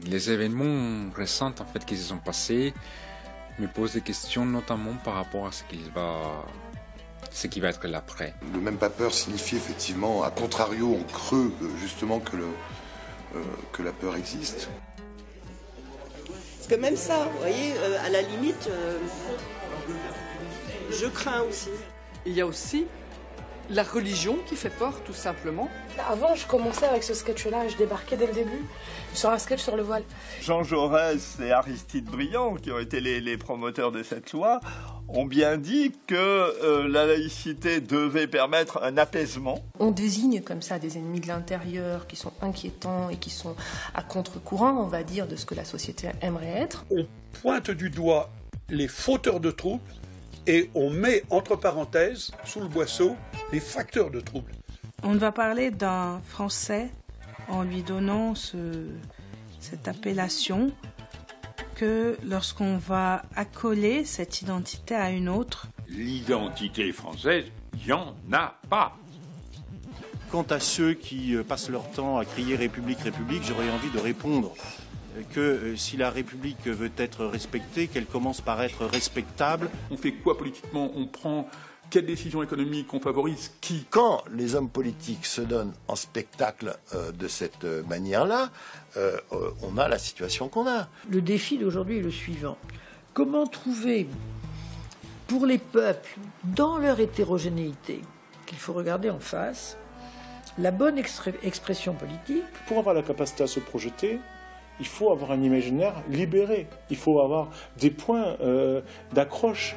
Les événements récents en fait, qui se sont passés me posent des questions notamment par rapport à ce qui va être l'après. Le même pas peur signifie effectivement, à contrario, en creux, justement, que la peur existe. Parce que même ça, vous voyez, à la limite, je crains aussi. Il y a aussi la religion qui fait peur, tout simplement. Avant, je commençais avec ce sketch-là, je débarquais dès le début sur un sketch sur le voile. Jean Jaurès et Aristide Briand, qui ont été les promoteurs de cette loi, ont bien dit que la laïcité devait permettre un apaisement. On désigne comme ça des ennemis de l'intérieur qui sont inquiétants et qui sont à contre-courant, on va dire, de ce que la société aimerait être. On pointe du doigt les fauteurs de troubles et on met entre parenthèses, sous le boisseau, les facteurs de troubles. On va parler d'un Français en lui donnant cette appellation que lorsqu'on va accoler cette identité à une autre. L'identité française, il n'y en a pas. Quant à ceux qui passent leur temps à crier République, République, j'aurais envie de répondre que si la République veut être respectée, qu'elle commence par être respectable. On fait quoi politiquement? On prend quelles décisions économiques? On favorise qui? Quand les hommes politiques se donnent en spectacle de cette manière-là, on a la situation qu'on a. Le défi d'aujourd'hui est le suivant. Comment trouver pour les peuples, dans leur hétérogénéité, qu'il faut regarder en face, la bonne expression politique? Pour avoir la capacité à se projeter, il faut avoir un imaginaire libéré. Il faut avoir des points d'accroche.